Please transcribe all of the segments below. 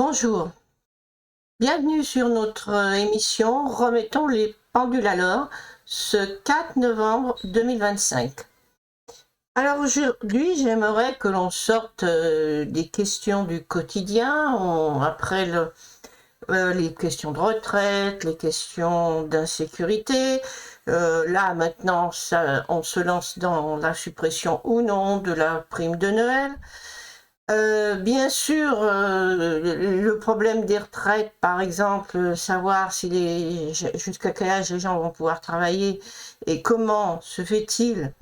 Bonjour, bienvenue sur notre émission Remettons les pendules à l'heure, ce 4 novembre 2025. Alors aujourd'hui, j'aimerais que l'on sorte des questions du quotidien, après les questions de retraite, les questions d'insécurité. Là, maintenant, on se lance dans la suppression ou non de la prime de Noël. Bien sûr, le problème des retraites, par exemple, savoir jusqu'à quel âge les gens vont pouvoir travailler et comment se fait-il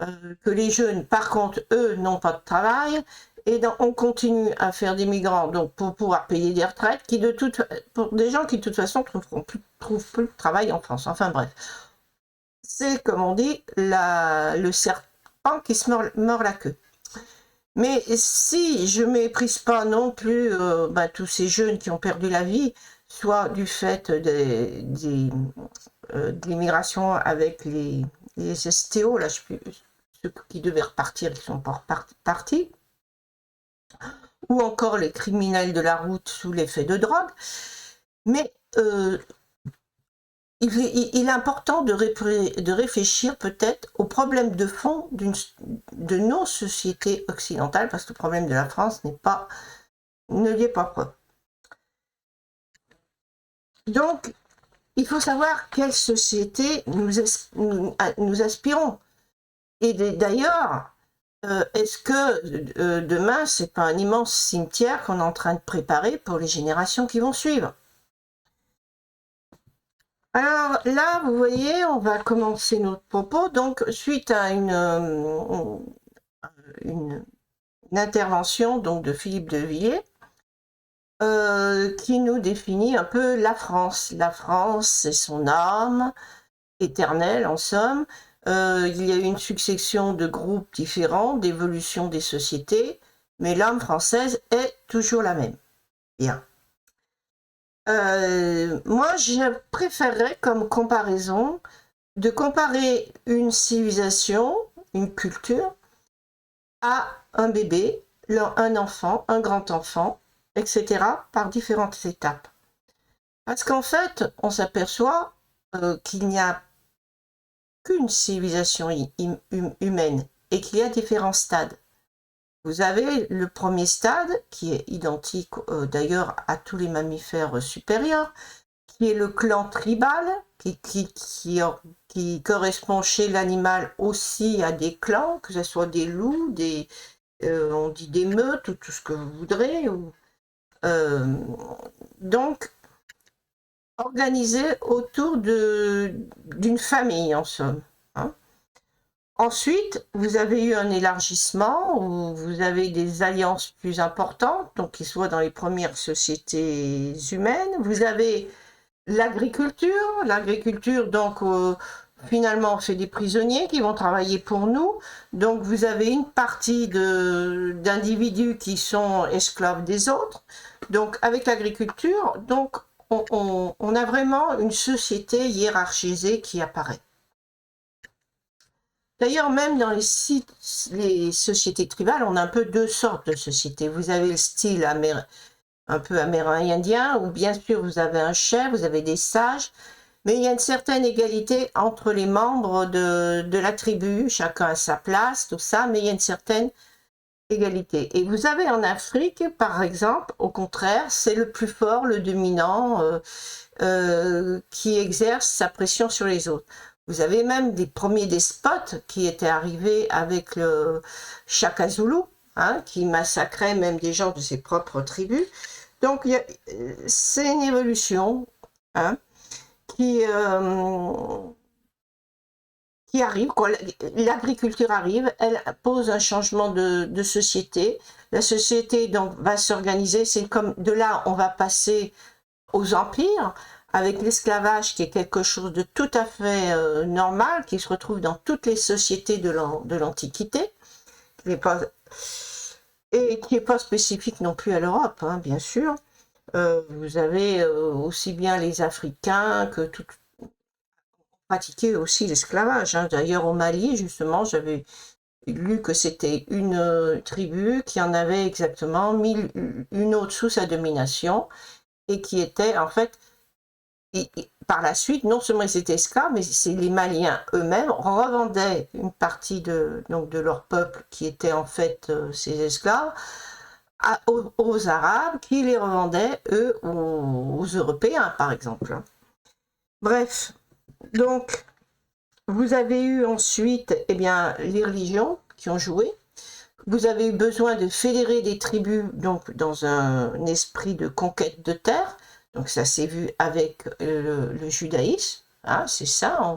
que les jeunes, par contre, eux, n'ont pas de travail, et on continue à faire des migrants donc pour pouvoir payer des retraites pour des gens qui de toute façon trouvent plus de travail en France. Enfin bref, c'est comme on dit le serpent qui se mord la queue. Mais si je méprise pas non plus tous ces jeunes qui ont perdu la vie, soit du fait de l'immigration avec les STO, là, ceux qui devaient repartir, qui sont pas partis, ou encore les criminels de la route sous l'effet de drogue. Mais il est important de réfléchir peut-être aux problèmes de fond de nos sociétés occidentales, parce que le problème de la France ne lui est pas propre. Donc, il faut savoir quelle société nous aspirons. Et d'ailleurs, est-ce que demain, c'est pas un immense cimetière qu'on est en train de préparer pour les générations qui vont suivre? Alors là, vous voyez, on va commencer notre propos. Donc, suite à une intervention donc, de Philippe de Villiers, qui nous définit un peu la France. La France, c'est son âme éternelle, en somme. Il y a eu une succession de groupes différents, d'évolution des sociétés, mais l'âme française est toujours la même. Bien. Moi, je préférerais comme comparaison de comparer une civilisation, une culture, à un bébé, un enfant, un grand enfant, etc., par différentes étapes. Parce qu'en fait, on s'aperçoit qu'il n'y a qu'une civilisation humaine et qu'il y a différents stades. Vous avez le premier stade, qui est identique d'ailleurs à tous les mammifères supérieurs, qui est le clan tribal, qui correspond chez l'animal aussi à des clans, que ce soit des loups, on dit des meutes, ou tout ce que vous voudrez. Donc, organisé autour d'une famille, en somme. Hein. Ensuite, vous avez eu un élargissement où vous avez des alliances plus importantes, donc qui soient dans les premières sociétés humaines. Vous avez l'agriculture. L'agriculture, donc, finalement, c'est des prisonniers qui vont travailler pour nous. Donc, vous avez une partie d'individus qui sont esclaves des autres. Donc, avec l'agriculture, donc, on a vraiment une société hiérarchisée qui apparaît. D'ailleurs, même dans les sociétés tribales, on a un peu deux sortes de sociétés. Vous avez le style un peu amérindien, où bien sûr vous avez un chef, vous avez des sages, mais il y a une certaine égalité entre les membres de la tribu, chacun a sa place, tout ça, mais il y a une certaine égalité. Et vous avez en Afrique, par exemple, au contraire, c'est le plus fort, le dominant, qui exerce sa pression sur les autres. Vous avez même des premiers despotes qui étaient arrivés avec le Shaka Zulu, hein, qui massacrait même des gens de ses propres tribus. Donc, c'est une évolution hein, qui arrive. L'agriculture arrive, elle pose un changement de société. La société donc va s'organiser. C'est comme de là, on va passer aux empires, avec l'esclavage qui est quelque chose de tout à fait normal, qui se retrouve dans toutes les sociétés de l'Antiquité, et qui n'est pas spécifique non plus à l'Europe, hein, bien sûr. Vous avez aussi bien les Africains que pratiquaient aussi l'esclavage. Hein. D'ailleurs, au Mali, justement, j'avais lu que c'était une tribu qui en avait exactement mis une autre sous sa domination et qui était en fait, par la suite, non seulement ils étaient esclaves, mais c'est les Maliens eux-mêmes revendaient une partie donc de leur peuple qui était en fait ces esclaves aux Arabes qui les revendaient eux aux Européens par exemple. Bref, donc vous avez eu ensuite les religions qui ont joué. Vous avez eu besoin de fédérer des tribus donc dans un esprit de conquête de terre. Donc ça s'est vu avec le judaïsme. Hein, c'est ça,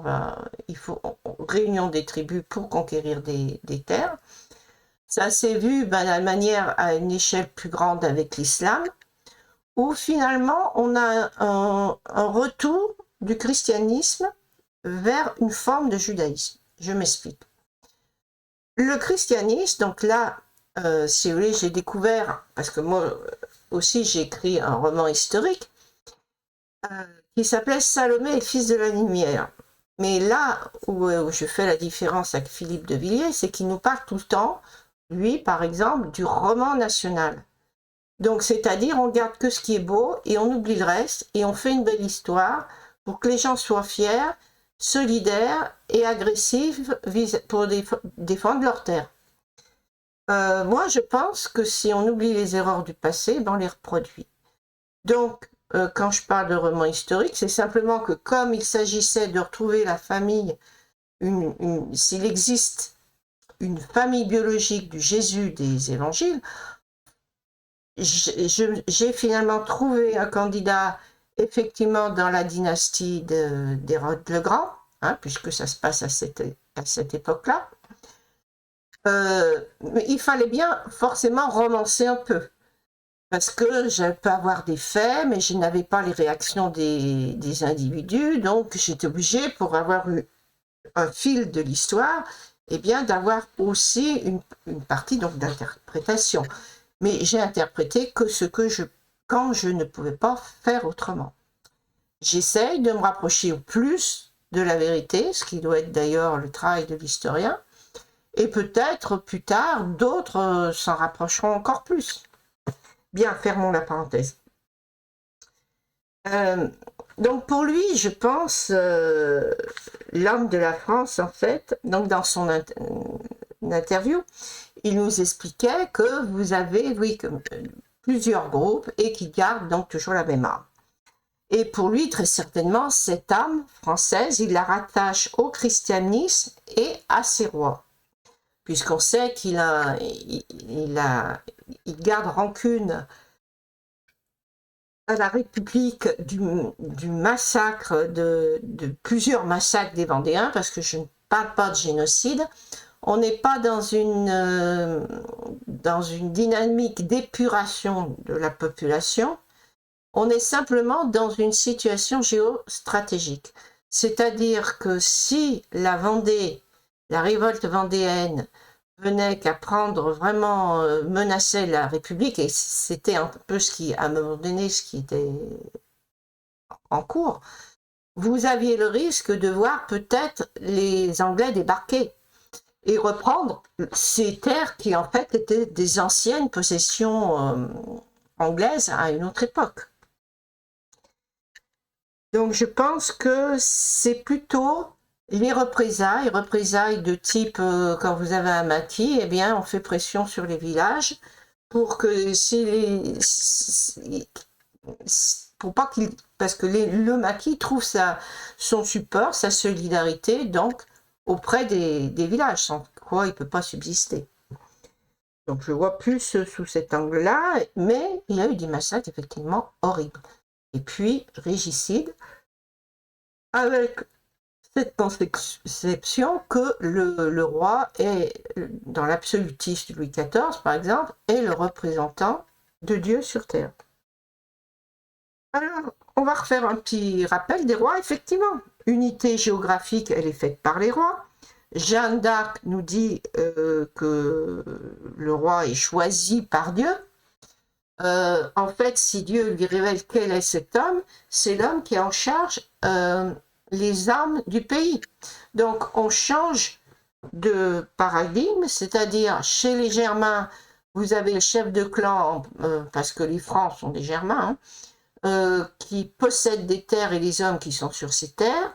il faut réunion des tribus pour conquérir des terres. Ça s'est vu de la manière à une échelle plus grande avec l'islam, où finalement on a un retour du christianisme vers une forme de judaïsme. Je m'explique. Le christianisme, donc là, si vous voulez, j'ai découvert, parce que moi aussi j'ai écrit un roman historique, qui s'appelait Salomé et fils de la lumière. Mais là où je fais la différence avec Philippe de Villiers, c'est qu'il nous parle tout le temps, lui par exemple, du roman national. Donc c'est-à-dire on garde que ce qui est beau et on oublie le reste et on fait une belle histoire pour que les gens soient fiers, solidaires et agressifs pour défendre leur terre. Moi je pense que si on oublie les erreurs du passé, on les reproduit. Donc quand je parle de roman historique, c'est simplement que comme il s'agissait de retrouver la famille, s'il existe une famille biologique du Jésus des évangiles, j'ai finalement trouvé un candidat effectivement dans la dynastie d'Hérode le Grand, hein, puisque ça se passe à cette époque-là. Mais il fallait bien forcément romancer un peu, parce que je peux avoir des faits, mais je n'avais pas les réactions des individus, donc j'étais obligée, pour avoir un fil de l'histoire, d'avoir aussi une partie d'interprétation. Mais j'ai interprété que quand je ne pouvais pas faire autrement. J'essaye de me rapprocher au plus de la vérité, ce qui doit être d'ailleurs le travail de l'historien, et peut-être plus tard, d'autres s'en rapprocheront encore plus. Bien, fermons la parenthèse. Donc pour lui, je pense, l'homme de la France, en fait, donc dans son interview, il nous expliquait que vous avez, plusieurs groupes et qui gardent donc toujours la même âme. Et pour lui, très certainement, cette âme française, il la rattache au christianisme et à ses rois. Puisqu'on sait qu'il garde rancune à la République du massacre, de plusieurs massacres des Vendéens, parce que je ne parle pas de génocide. On n'est pas dans une dynamique d'épuration de la population, on est simplement dans une situation géostratégique. C'est-à-dire que si la Vendée, la révolte vendéenne, venait qu'à prendre vraiment, menaçait la République, et c'était un peu à un moment donné, ce qui était en cours, vous aviez le risque de voir peut-être les Anglais débarquer et reprendre ces terres qui en fait étaient des anciennes possessions anglaises à une autre époque. Donc je pense que c'est plutôt les représailles de type quand vous avez un maquis, on fait pression sur les villages pour que parce que le maquis trouve son support, sa solidarité donc auprès des villages, sans quoi il ne peut pas subsister. Donc je vois plus sous cet angle-là, mais il y a eu des massacres effectivement horribles. Et puis régicides, avec cette conception que le roi est, dans l'absolutisme de Louis XIV par exemple, est le représentant de Dieu sur terre. Alors, on va refaire un petit rappel des rois, effectivement. Unité géographique, elle est faite par les rois. Jeanne d'Arc nous dit que le roi est choisi par Dieu. En fait, si Dieu lui révèle quel est cet homme, c'est l'homme qui est en charge les armes du pays. Donc, on change de paradigme, c'est-à-dire chez les Germains, vous avez le chef de clan, parce que les Francs sont des Germains, qui possèdent des terres et les hommes qui sont sur ces terres.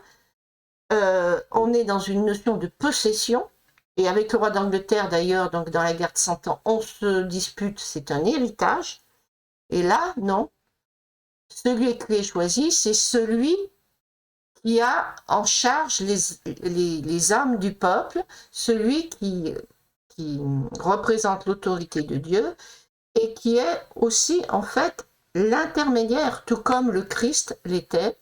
On est dans une notion de possession, et avec le roi d'Angleterre d'ailleurs, donc dans la guerre de 100 ans, on se dispute, c'est un héritage. Et là, non. Celui qui est choisi, c'est celui qui a en charge les âmes du peuple, celui qui représente l'autorité de Dieu et qui est aussi en fait l'intermédiaire, tout comme le Christ l'était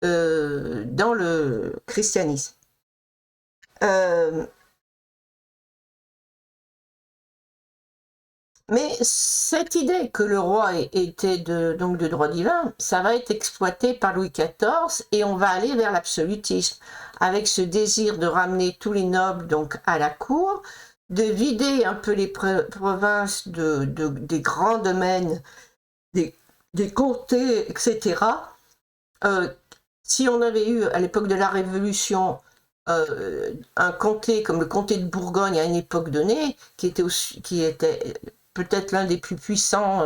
dans le christianisme. Mais cette idée que le roi était donc de droit divin, ça va être exploité par Louis XIV et on va aller vers l'absolutisme, avec ce désir de ramener tous les nobles donc à la cour, de vider un peu les provinces des grands domaines, des comtés, etc. Si on avait eu à l'époque de la Révolution un comté comme le comté de Bourgogne à une époque donnée, qui était peut-être l'un des plus puissants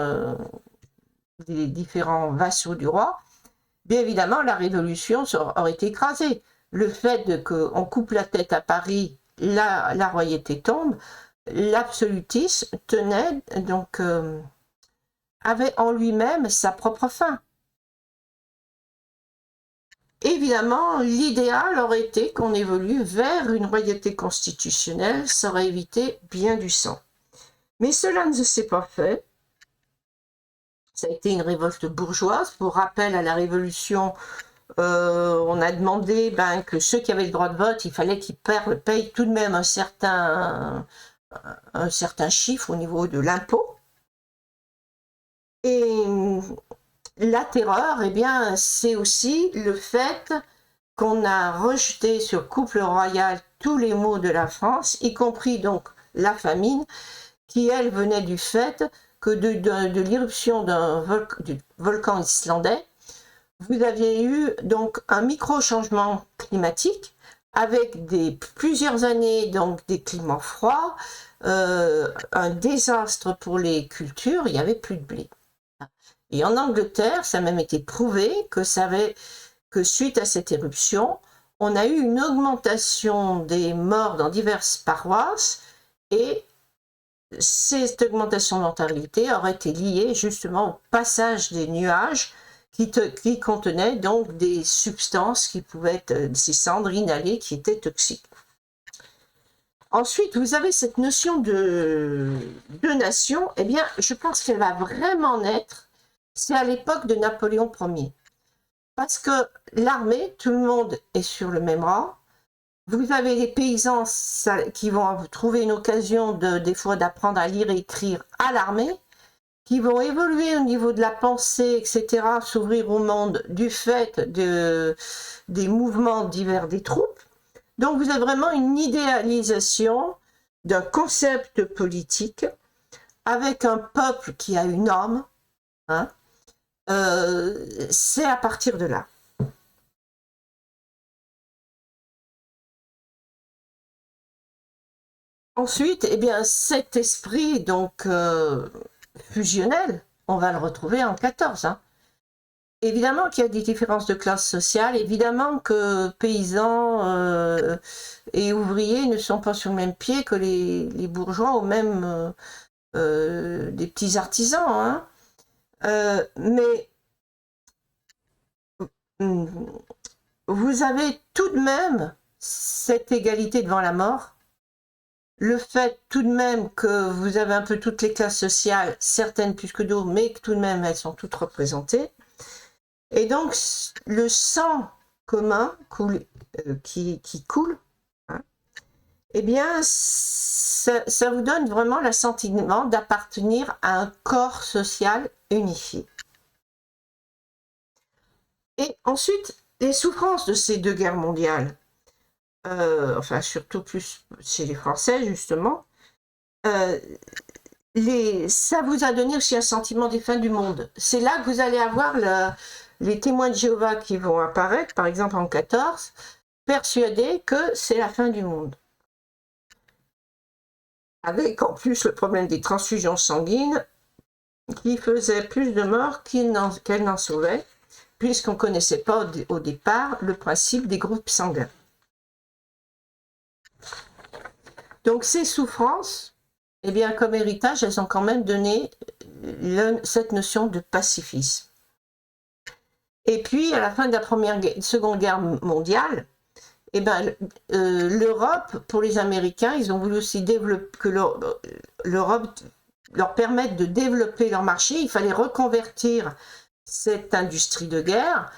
des différents vassaux du roi, bien évidemment, la Révolution aurait été écrasée. Le fait qu'on coupe la tête à Paris, la royauté tombe, l'absolutisme tenait, donc, avait en lui-même sa propre fin. Évidemment, l'idéal aurait été qu'on évolue vers une royauté constitutionnelle, ça aurait évité bien du sang. Mais cela ne s'est pas fait. Ça a été une révolte bourgeoise. Pour rappel à la Révolution, on a demandé que ceux qui avaient le droit de vote, il fallait qu'ils payent tout de même un certain chiffre au niveau de l'impôt. Et la terreur, eh bien, c'est aussi le fait qu'on a rejeté sur le couple royal tous les maux de la France, y compris donc la famine, qui, elle, venait du fait que de l'irruption du volcan islandais, vous aviez eu donc un micro-changement climatique avec plusieurs années donc des climats froids, un désastre pour les cultures, il n'y avait plus de blé. Et en Angleterre, ça a même été prouvé que suite à cette éruption, on a eu une augmentation des morts dans diverses paroisses et cette augmentation de mortalité aurait été liée justement au passage des nuages qui contenaient donc des substances qui pouvaient être ces cendres inhalées qui étaient toxiques. Ensuite, vous avez cette notion de nation. Eh bien, je pense qu'elle va vraiment naître, c'est à l'époque de Napoléon Ier. Parce que l'armée, tout le monde est sur le même rang. Vous avez les paysans qui vont trouver une occasion des fois d'apprendre à lire et écrire à l'armée, qui vont évoluer au niveau de la pensée, etc., s'ouvrir au monde du fait des mouvements divers des troupes. Donc vous avez vraiment une idéalisation d'un concept politique avec un peuple qui a une âme. Hein. C'est à partir de là. Ensuite, eh bien, cet esprit donc fusionnel, on va le retrouver en 14. Hein. Évidemment qu'il y a des différences de classe sociale, évidemment que paysans et ouvriers ne sont pas sur le même pied que les bourgeois ou même des petits artisans. Hein. Mais vous avez tout de même cette égalité devant la mort. Le fait tout de même que vous avez un peu toutes les classes sociales, certaines plus que d'autres, mais que tout de même elles sont toutes représentées. Et donc le sang commun qui coule, hein, eh bien ça vous donne vraiment le sentiment d'appartenir à un corps social unifié. Et ensuite, les souffrances de ces deux guerres mondiales, enfin surtout plus chez les Français justement, ça vous a donné aussi un sentiment des fins du monde. C'est là que vous allez avoir les témoins de Jéhovah qui vont apparaître, par exemple en 14, persuadés que c'est la fin du monde. Avec en plus le problème des transfusions sanguines qui faisaient plus de morts qu'elles n'en sauvaient, puisqu'on ne connaissait pas au départ le principe des groupes sanguins. Donc ces souffrances, eh bien, comme héritage, elles ont quand même donné cette notion de pacifisme. Et puis, à la fin de la Seconde Guerre mondiale, eh ben, l'Europe, pour les Américains, ils ont voulu aussi que l'Europe leur permette de développer leur marché. Il fallait reconvertir cette industrie de guerre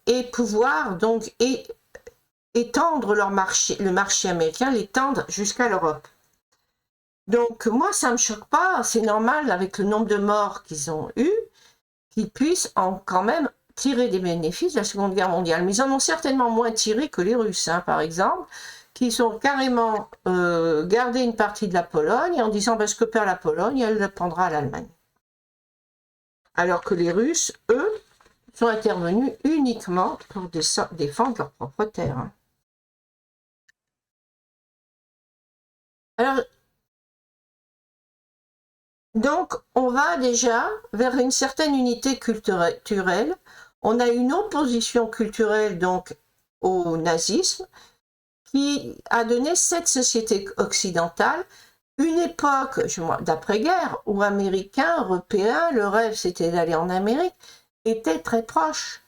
et pouvoir donc étendre le marché américain, l'étendre jusqu'à l'Europe. Donc moi, ça ne me choque pas, c'est normal avec le nombre de morts qu'ils ont eu, qu'ils puissent quand même tirer des bénéfices de la Seconde Guerre mondiale. Mais ils en ont certainement moins tiré que les Russes, hein, par exemple, qui sont carrément gardé une partie de la Pologne en disant ce que perd la Pologne, elle le prendra à l'Allemagne. Alors que les Russes, eux, sont intervenus uniquement pour défendre leur propre terre. Hein. Alors, donc, on va déjà vers une certaine unité culturelle. On a une opposition culturelle donc au nazisme qui a donné cette société occidentale une époque d'après-guerre où Américains, Européens, le rêve c'était d'aller en Amérique, était très proche.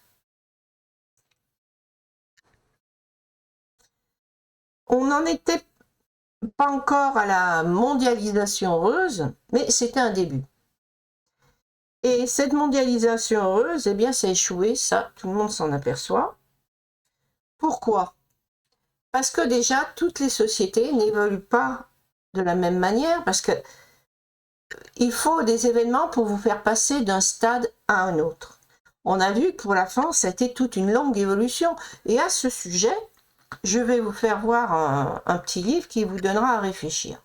On n'en était pas encore à la mondialisation heureuse, mais c'était un début. Et cette mondialisation heureuse, eh bien, ça a échoué, ça, tout le monde s'en aperçoit. Pourquoi? Parce que déjà, toutes les sociétés n'évoluent pas de la même manière, parce que il faut des événements pour vous faire passer d'un stade à un autre. On a vu que pour la France, c'était toute une longue évolution. Et à ce sujet, je vais vous faire voir un petit livre qui vous donnera à réfléchir.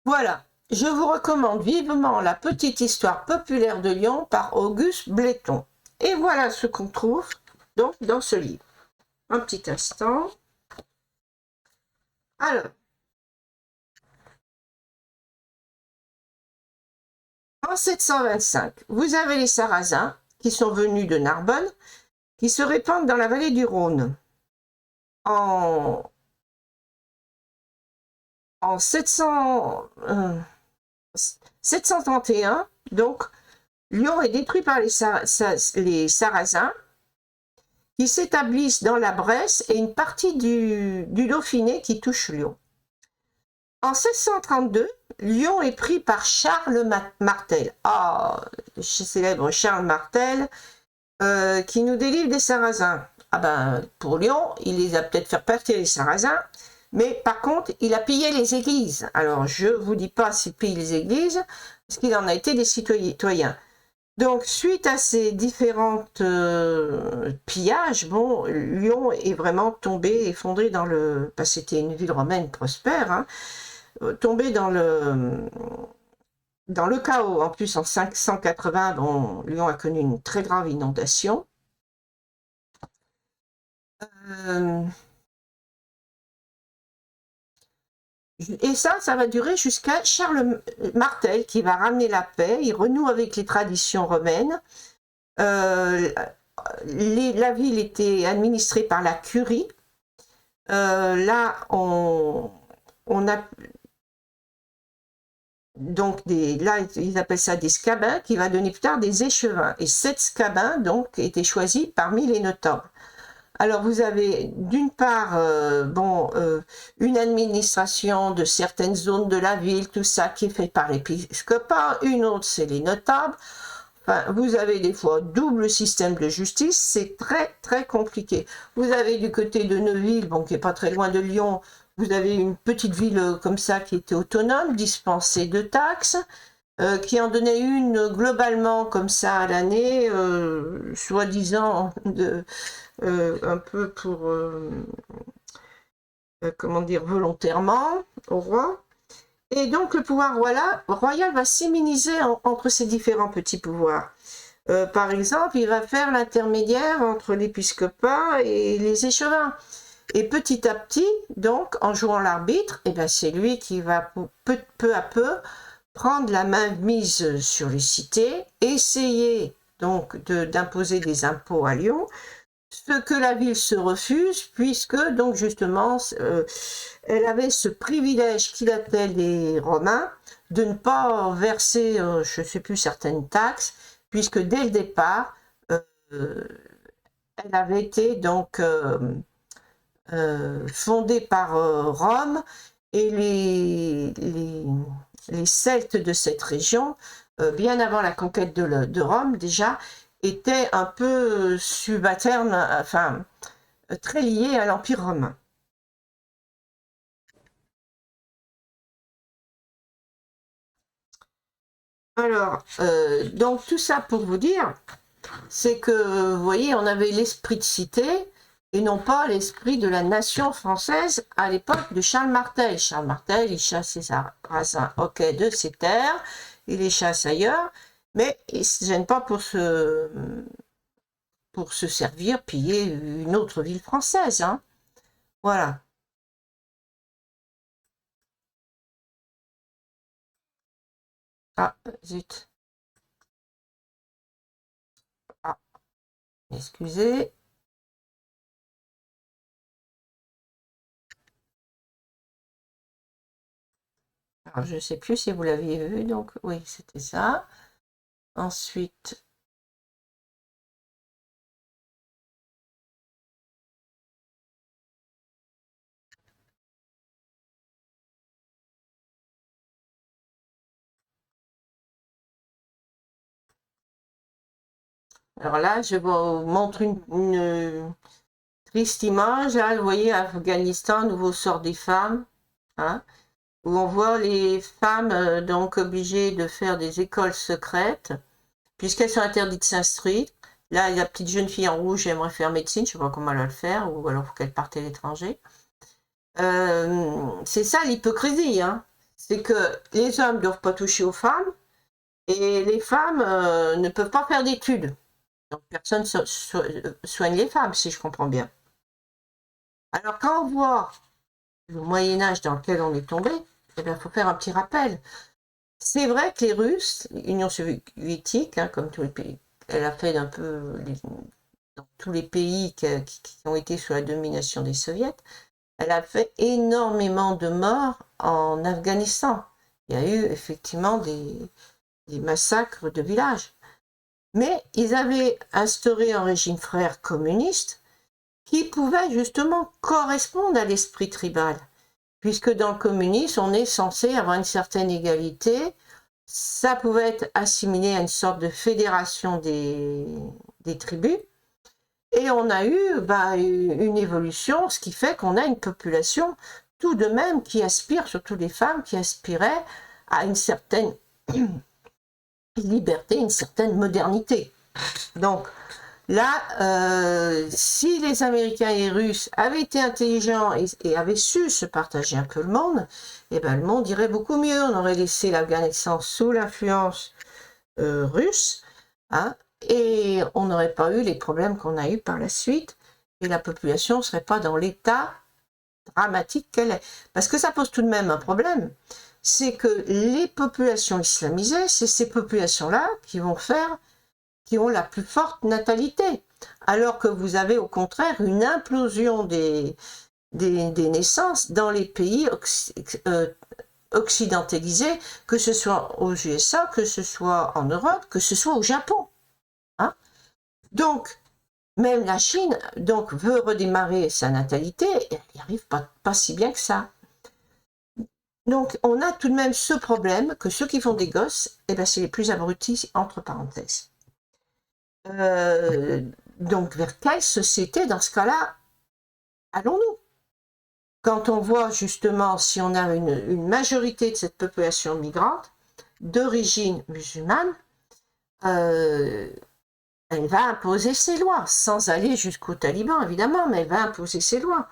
Voilà, je vous recommande vivement La petite histoire populaire de Lyon par Auguste Bléton. Et voilà ce qu'on trouve donc dans ce livre. Un petit instant. Alors, en 725, vous avez les Sarrasins qui sont venus de Narbonne, qui se répandent dans la vallée du Rhône. En 731, donc, Lyon est détruit par les Sarrasins, qui s'établissent dans la Bresse et une partie du Dauphiné qui touche Lyon. En 1632, Lyon est pris par Charles Martel. Ah, le célèbre Charles Martel, qui nous délivre des Sarrasins. Ah ben, pour Lyon, il les a peut-être fait partir les Sarrasins, mais par contre, il a pillé les églises. Alors, je ne vous dis pas s'il pille les églises, parce qu'il en a été des citoyens. Donc, suite à ces différentes pillages, bon, Lyon est vraiment tombé, effondré dans le... Bah, c'était une ville romaine prospère, hein, tombé dans le chaos. En plus, en 580, bon, Lyon a connu une très grave inondation. Et ça va durer jusqu'à Charles Martel, qui va ramener la paix, il renoue avec les traditions romaines. La ville était administrée par la curie. Là, on a donc là, ils appellent ça des scabins, qui va donner plus tard des échevins. Et 7 scabins, donc, étaient choisis parmi les notables. Alors, vous avez d'une part, une administration de certaines zones de la ville, tout ça qui est fait par l'épiscopat, une autre, c'est les notables. Enfin, vous avez des fois double système de justice, c'est très, très compliqué. Vous avez du côté de Neuville, bon, qui n'est pas très loin de Lyon, vous avez une petite ville comme ça qui était autonome, dispensée de taxes, qui en donnait une globalement comme ça à l'année, soi-disant un peu pour, comment dire, volontairement au roi. Et donc le pouvoir royal va s'immuniser entre ces différents petits pouvoirs. Par exemple, il va faire l'intermédiaire entre l'épiscopat et les échevins. Et petit à petit, donc, en jouant l'arbitre, eh ben, c'est lui qui va peu à peu prendre la main mise sur les cités, essayer donc d'imposer des impôts à Lyon, ce que la ville se refuse, puisque donc justement, elle avait ce privilège qu'il appelle les Romains, de ne pas verser, je ne sais plus, certaines taxes, puisque dès le départ, elle avait été donc fondée par Rome, et les Celtes de cette région, bien avant la conquête de Rome déjà, étaient un peu subalternes, enfin très liés à l'Empire romain. Alors, donc tout ça pour vous dire, c'est que, vous voyez, on avait l'esprit de cité et non pas l'esprit de la nation française à l'époque de Charles Martel. Charles Martel, il chasse ses sarrasins, ok, de ses terres, il les chasse ailleurs, mais il ne se gêne pas pour se servir, piller une autre ville française. Hein. Voilà. Ah, zut. Ah, excusez. Alors, je ne sais plus si vous l'aviez vu, donc oui, c'était ça. Ensuite, alors là, je vous montre une triste image. Là, vous voyez, Afghanistan, nouveau sort des femmes, hein, où on voit les femmes donc obligées de faire des écoles secrètes, puisqu'elles sont interdites de s'instruire. Là, la petite jeune fille en rouge aimerait faire médecine, je ne sais pas comment elle va le faire, ou alors faut qu'elle parte à l'étranger. C'est ça l'hypocrisie, hein. C'est que les hommes ne doivent pas toucher aux femmes, et les femmes ne peuvent pas faire d'études. Donc personne soigne les femmes, si je comprends bien. Alors quand on voit le Moyen-Âge dans lequel on est tombé, eh bien, il faut faire un petit rappel. C'est vrai que les Russes, l'Union soviétique, hein, comme tous les pays, elle a fait un peu dans tous les pays qui ont été sous la domination des soviets, elle a fait énormément de morts en Afghanistan. Il y a eu effectivement des massacres de villages. Mais ils avaient instauré un régime frère communiste qui pouvait justement correspondre à l'esprit tribal. Puisque dans le communisme, on est censé avoir une certaine égalité. Ça pouvait être assimilé à une sorte de fédération des tribus. Et on a eu une évolution, ce qui fait qu'on a une population tout de même qui aspire, surtout les femmes, qui aspiraient à une certaine liberté, une certaine modernité. Donc là, si les Américains et les Russes avaient été intelligents et avaient su se partager un peu le monde, eh ben, le monde irait beaucoup mieux. On aurait laissé l'Afghanistan sous l'influence russe, hein, et on n'aurait pas eu les problèmes qu'on a eu par la suite, et la population ne serait pas dans l'état dramatique qu'elle est. Parce que ça pose tout de même un problème, c'est que les populations islamisées, c'est ces populations-là qui ont la plus forte natalité, alors que vous avez au contraire une implosion des naissances dans les pays occidentalisés, que ce soit aux USA, que ce soit en Europe, que ce soit au Japon. Hein. Donc, même la Chine donc, veut redémarrer sa natalité, et elle n'y arrive pas si bien que ça. Donc, on a tout de même ce problème que ceux qui font des gosses, eh ben, c'est les plus abrutis, entre parenthèses. Donc, vers quelle société, dans ce cas-là, allons-nous? Quand on voit justement, si on a une majorité de cette population migrante d'origine musulmane, elle va imposer ses lois, sans aller jusqu'aux talibans, évidemment, mais elle va imposer ses lois.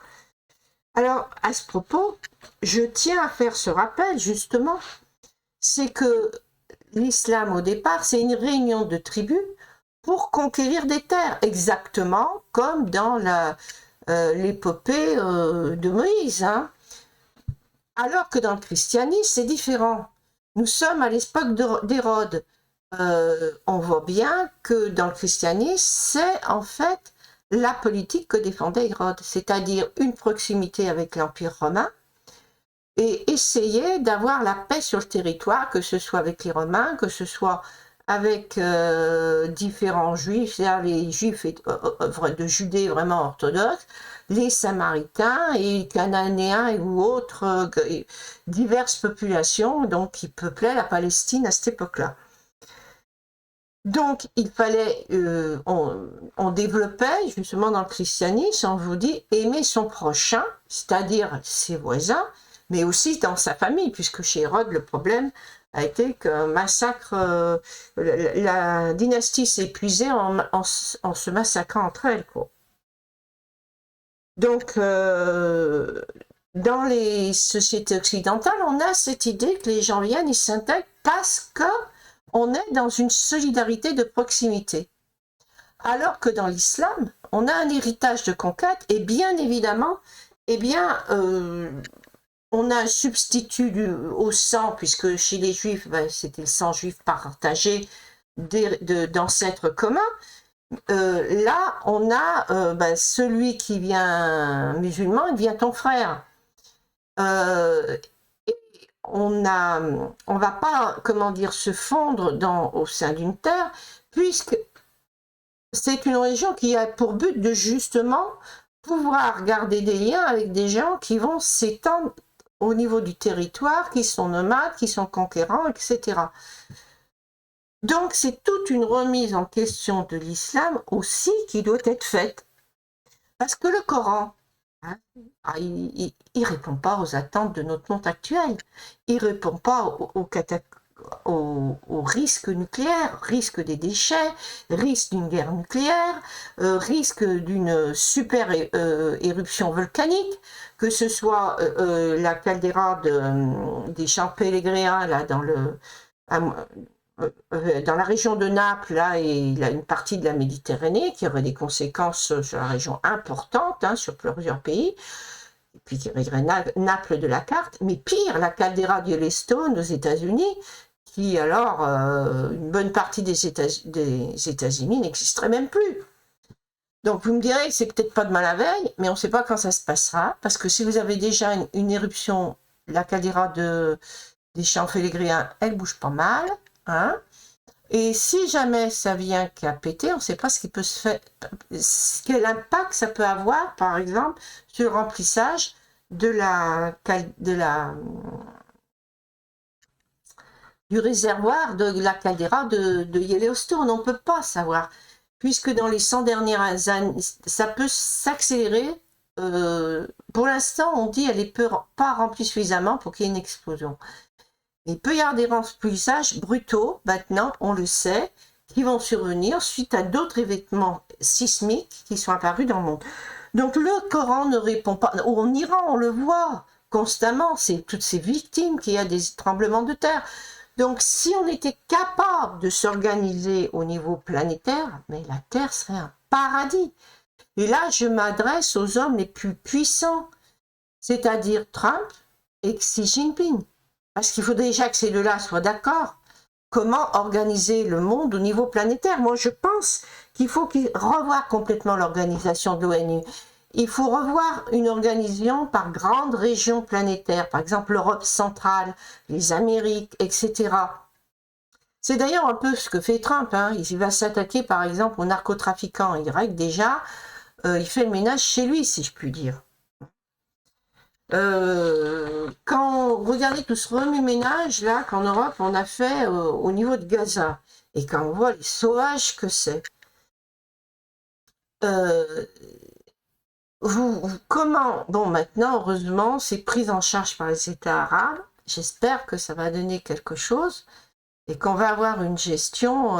Alors, à ce propos, je tiens à faire ce rappel, justement, c'est que l'islam, au départ, c'est une réunion de tribus pour conquérir des terres, exactement comme dans l'épopée de Moïse. Hein. Alors que dans le christianisme, c'est différent. Nous sommes à l'époque d'Hérode. On voit bien que dans le christianisme, c'est en fait la politique que défendait Hérode, c'est-à-dire une proximité avec l'Empire romain et essayer d'avoir la paix sur le territoire, que ce soit avec les Romains, que ce soit avec différents juifs, c'est-à-dire les juifs de Judée vraiment orthodoxes, les Samaritains et Cananéens ou autres diverses populations donc, qui peuplaient la Palestine à cette époque-là. Donc, il fallait, on développait justement dans le christianisme, on vous dit, aimer son prochain, c'est-à-dire ses voisins, mais aussi dans sa famille, puisque chez Hérode, le problème a été qu'un massacre, la dynastie s'est épuisée en se massacrant entre elles. Quoi. Donc, dans les sociétés occidentales, on a cette idée que les gens viennent, ils s'intègrent parce que on est dans une solidarité de proximité. Alors que dans l'islam, on a un héritage de conquête et bien évidemment, eh bien, on a un substitut au sang, puisque chez les juifs, ben, c'était le sang juif partagé d'ancêtres communs. Là, on a ben, celui qui vient musulman, il devient ton frère. On ne va pas, comment dire, se fondre au sein d'une terre, puisque c'est une religion qui a pour but de justement pouvoir garder des liens avec des gens qui vont s'étendre au niveau du territoire, qui sont nomades, qui sont conquérants, etc. Donc c'est toute une remise en question de l'islam aussi qui doit être faite. Parce que le Coran, hein, il ne répond pas aux attentes de notre monde actuel. Il ne répond pas aux risques nucléaires, risque des déchets, risque d'une guerre nucléaire, risque d'une super éruption volcanique, que ce soit la caldeira des champs Pellegréens là, dans la région de Naples, là, et une partie de la Méditerranée, qui aurait des conséquences sur la région importante, hein, sur plusieurs pays, et puis qui réglerait Naples de la carte, mais pire, la caldeira de Yellowstone aux États-Unis, qui alors, une bonne partie des États-Unis n'existerait même plus. Donc vous me direz que c'est peut-être pas demain la veille, mais on ne sait pas quand ça se passera, parce que si vous avez déjà une éruption, la caldeira des champs Pellegréens, elle bouge pas mal, hein. Et si jamais ça vient qu'à péter, on ne sait pas ce qui peut se faire, quel impact ça peut avoir, par exemple, sur le remplissage du réservoir de la caldeira de Yellowstone. On ne peut pas savoir, puisque dans les 100 dernières années, ça peut s'accélérer. Pour l'instant, on dit qu'elle n'est pas remplie suffisamment pour qu'il y ait une explosion. Il peut y avoir des remplissages brutaux, maintenant, on le sait, qui vont survenir suite à d'autres événements sismiques qui sont apparus dans le monde. Donc le Coran ne répond pas. En Iran, on le voit constamment, c'est toutes ces victimes qu'il y a des tremblements de terre. Donc si on était capable de s'organiser au niveau planétaire, mais la Terre serait un paradis. Et là, je m'adresse aux hommes les plus puissants, c'est-à-dire Trump et Xi Jinping. Parce qu'il faut déjà que ces deux-là soient d'accord. Comment organiser le monde au niveau planétaire? Moi, je pense qu'il faut revoir complètement l'organisation de l'ONU. Il faut revoir une organisation par grandes régions planétaires, par exemple l'Europe centrale, les Amériques, etc. C'est d'ailleurs un peu ce que fait Trump. Hein. Il va s'attaquer, par exemple, aux narcotrafiquants en Irak. Déjà, il fait le ménage chez lui, si je puis dire. Quand vous regardez tout ce remue-ménage là qu'en Europe on a fait au niveau de Gaza, et quand on voit les sauvages que c'est, comment, bon maintenant heureusement c'est pris en charge par les États arabes, j'espère que ça va donner quelque chose et qu'on va avoir une gestion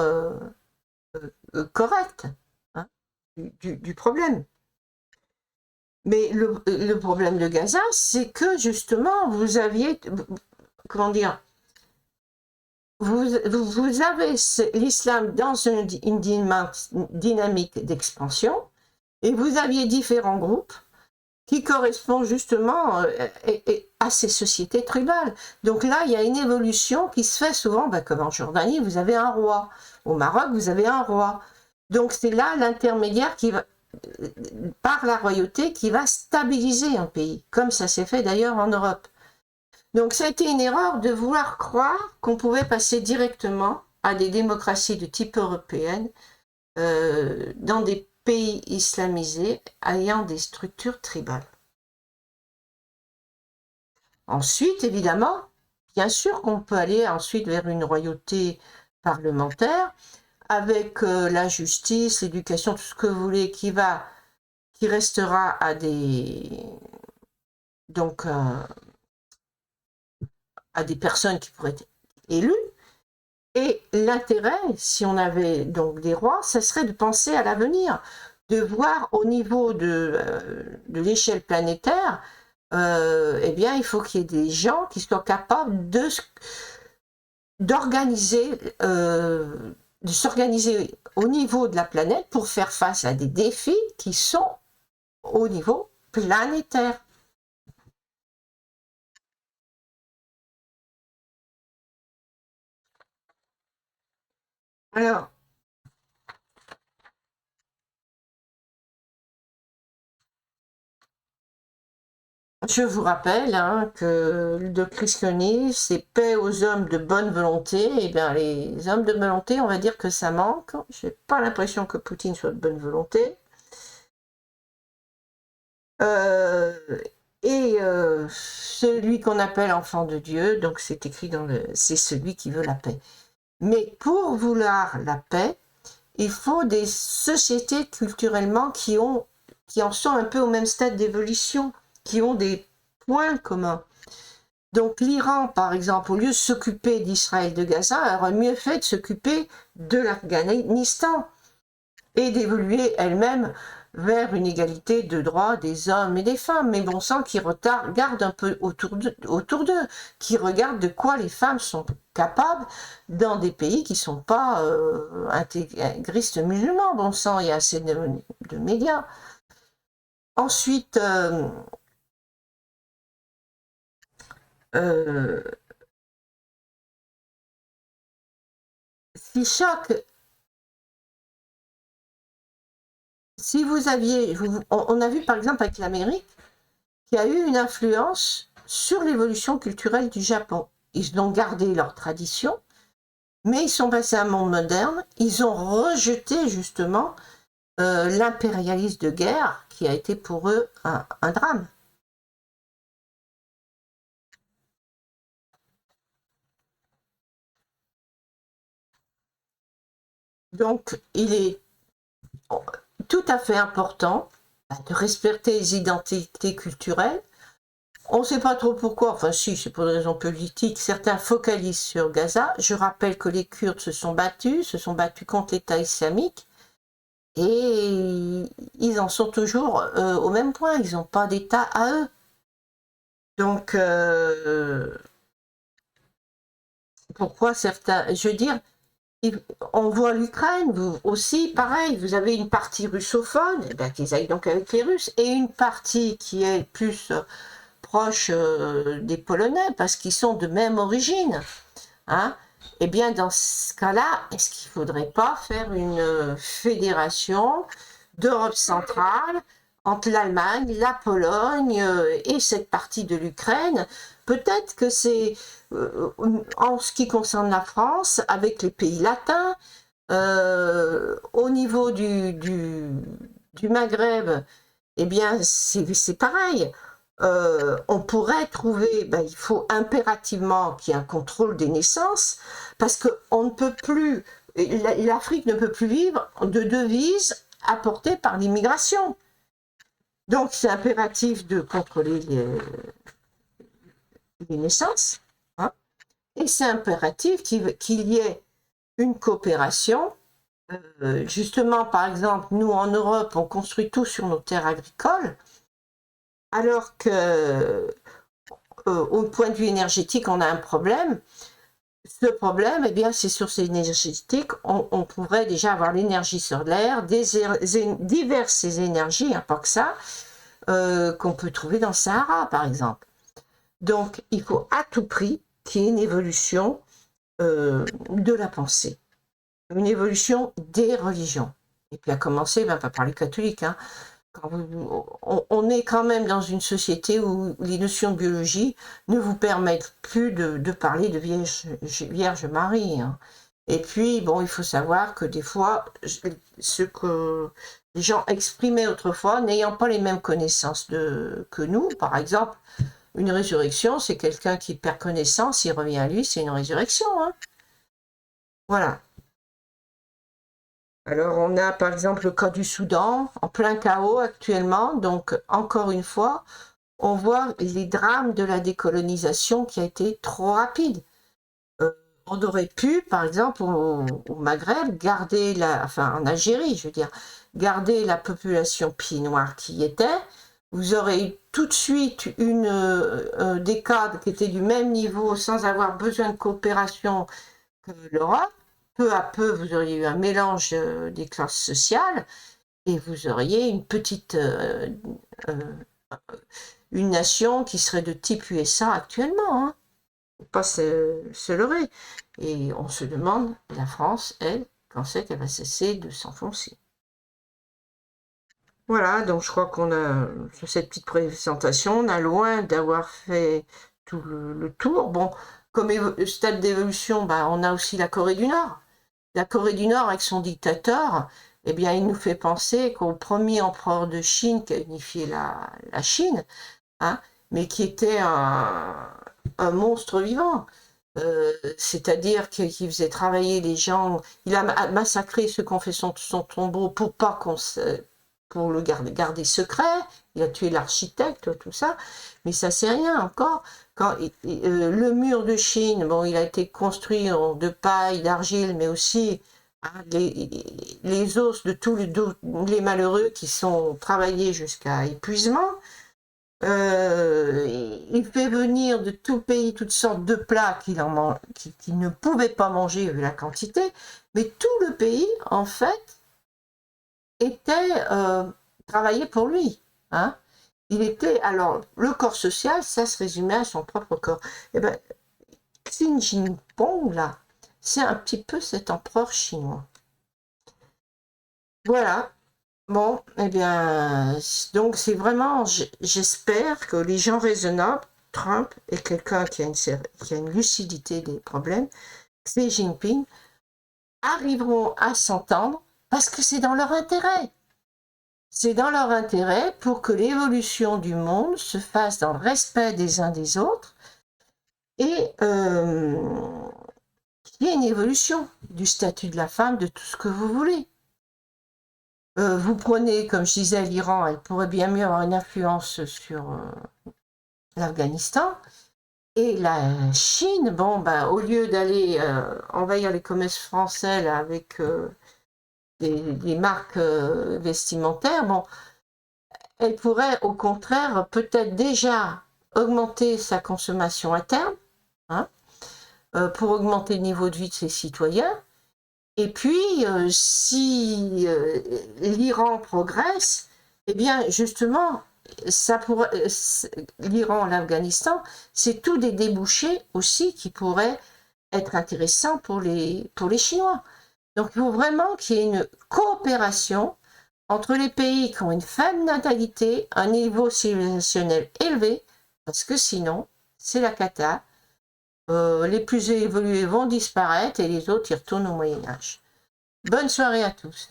correcte hein, du problème. Mais le problème de Gaza, c'est que justement, vous aviez, comment dire, vous avez l'islam dans une dynamique d'expansion, et vous aviez différents groupes qui correspondent justement à ces sociétés tribales. Donc là, il y a une évolution qui se fait souvent, comme en Jordanie, vous avez un roi. Au Maroc, vous avez un roi. Donc c'est là l'intermédiaire qui va, par la royauté, qui va stabiliser un pays, comme ça s'est fait d'ailleurs en Europe. Donc ça a été une erreur de vouloir croire qu'on pouvait passer directement à des démocraties de type européenne dans des pays islamisés ayant des structures tribales. Ensuite, évidemment, bien sûr qu'on peut aller ensuite vers une royauté parlementaire avec la justice, l'éducation, tout ce que vous voulez, qui restera à des à des personnes qui pourraient être élues. Et l'intérêt, si on avait donc des rois, ce serait de penser à l'avenir, de voir au niveau de l'échelle planétaire, eh bien, il faut qu'il y ait des gens qui soient capables d'organiser, de s'organiser au niveau de la planète pour faire face à des défis qui sont au niveau planétaire. Alors, je vous rappelle que le christianisme, c'est paix aux hommes de bonne volonté. Eh bien, les hommes de bonne volonté, on va dire que ça manque. Je n'ai pas l'impression que Poutine soit de bonne volonté. Celui qu'on appelle enfant de Dieu, donc c'est écrit c'est celui qui veut la paix. Mais pour vouloir la paix, il faut des sociétés culturellement qui en sont un peu au même stade d'évolution, qui ont des points communs. Donc l'Iran, par exemple, au lieu de s'occuper d'Israël, de Gaza, aurait mieux fait de s'occuper de l'Afghanistan et d'évoluer elle-même vers une égalité de droits des hommes et des femmes, mais bon sang qui regarde un peu autour d'eux, qui regarde de quoi les femmes sont capables dans des pays qui ne sont pas intégristes musulmans. Bon sang, il y a assez de médias. Ensuite, si vous aviez, on a vu par exemple avec l'Amérique, qui a eu une influence sur l'évolution culturelle du Japon. Ils ont gardé leurs traditions, mais ils sont passés à un monde moderne. Ils ont rejeté justement l'impérialisme de guerre, qui a été pour eux un drame. Donc, il est tout à fait important de respecter les identités culturelles. On ne sait pas trop pourquoi, enfin si, c'est pour des raisons politiques, certains focalisent sur Gaza. Je rappelle que les Kurdes se sont battus contre l'État islamique, et ils en sont toujours au même point, ils n'ont pas d'État à eux. Donc, pourquoi certains... Je veux dire, on voit l'Ukraine, vous aussi, pareil, vous avez une partie russophone, eh bien, qu'ils aillent donc avec les Russes, et une partie qui est plus proche des Polonais, parce qu'ils sont de même origine. Hein. Eh bien, dans ce cas-là, est-ce qu'il ne faudrait pas faire une fédération d'Europe centrale entre l'Allemagne, la Pologne et cette partie de l'Ukraine? Peut-être que c'est, en ce qui concerne la France, avec les pays latins, au niveau du Maghreb, eh bien, c'est pareil. On pourrait trouver, il faut impérativement qu'il y ait un contrôle des naissances, parce qu'on ne peut plus, l'Afrique ne peut plus vivre de devises apportées par l'immigration. Donc c'est impératif de contrôler les naissances, hein, et c'est impératif qu'il y ait une coopération. Justement, par exemple, nous en Europe, on construit tout sur nos terres agricoles. alors que au point de vue énergétique, on a un problème. Ce problème, eh bien, ces sources énergétiques, on pourrait déjà avoir l'énergie solaire, diverses énergies, hein, pas que ça, qu'on peut trouver dans le Sahara, par exemple. Donc, il faut à tout prix qu'il y ait une évolution de la pensée, une évolution des religions. Et puis à commencer, pas par les catholiques, hein. On est quand même dans une société où les notions de biologie ne vous permettent plus de parler de Vierge Marie, hein. Et puis, bon, il faut savoir que des fois, ce que les gens exprimaient autrefois, n'ayant pas les mêmes connaissances que nous, par exemple, une résurrection, c'est quelqu'un qui perd connaissance, il revient à lui, c'est une résurrection, hein. Voilà. Alors, on a par exemple le cas du Soudan, en plein chaos actuellement. Donc, encore une fois, on voit les drames de la décolonisation qui a été trop rapide. On aurait pu, par exemple, au Maghreb, enfin en Algérie, je veux dire, garder la population pied noir qui y était. Vous aurez eu tout de suite des cadres qui étaient du même niveau sans avoir besoin de coopération que l'Europe. Peu à peu, vous auriez eu un mélange des classes sociales et vous auriez une nation qui serait de type USA actuellement, hein. Faut pas se leurrer. Et on se demande, la France, elle, quand c'est qu'elle va cesser de s'enfoncer. Voilà, donc je crois qu'on a, sur cette petite présentation, on a loin d'avoir fait tout le tour. Bon, comme stade d'évolution, bah, on a aussi la Corée du Nord. La Corée du Nord, avec son dictateur, eh bien, il nous fait penser qu'au premier empereur de Chine qui a unifié la Chine, hein, mais qui était un monstre vivant. C'est-à-dire qu'il faisait travailler les gens, il a massacré ceux qui ont fait son tombeau pour le garder secret, il a tué l'architecte, tout ça, mais ça c'est rien encore. Le mur de Chine, bon, il a été construit de paille, d'argile, mais aussi hein, les os de tous les malheureux qui sont travaillés jusqu'à épuisement. Il fait venir de tout pays toutes sortes de plats qu'il ne pouvait pas manger vu la quantité, mais tout le pays, en fait, était travaillé pour lui, hein. Il était, alors, le corps social, ça se résumait à son propre corps. Et ben, Xi Jinping, là, c'est un petit peu cet empereur chinois. Voilà. Bon, eh bien, donc c'est vraiment, j'espère que les gens raisonnables, Trump est quelqu'un qui a une lucidité des problèmes, Xi Jinping, arriveront à s'entendre parce que c'est dans leur intérêt. C'est dans leur intérêt pour que l'évolution du monde se fasse dans le respect des uns des autres et qu'il y ait une évolution du statut de la femme, de tout ce que vous voulez. Vous prenez, comme je disais, l'Iran, elle pourrait bien mieux avoir une influence sur l'Afghanistan. Et la Chine, bon, ben, au lieu d'aller envahir les commerces français là, avec des marques vestimentaires, bon, elle pourrait au contraire peut-être déjà augmenter sa consommation interne, hein, pour augmenter le niveau de vie de ses citoyens. Et puis, si l'Iran progresse, eh bien, justement, l'Iran, l'Afghanistan, c'est tout des débouchés aussi qui pourraient être intéressants pour les Chinois. Donc, il faut vraiment qu'il y ait une coopération entre les pays qui ont une faible natalité, un niveau civilisationnel élevé, parce que sinon, c'est la cata. Les plus évolués vont disparaître et les autres, ils retournent au Moyen-Âge. Bonne soirée à tous.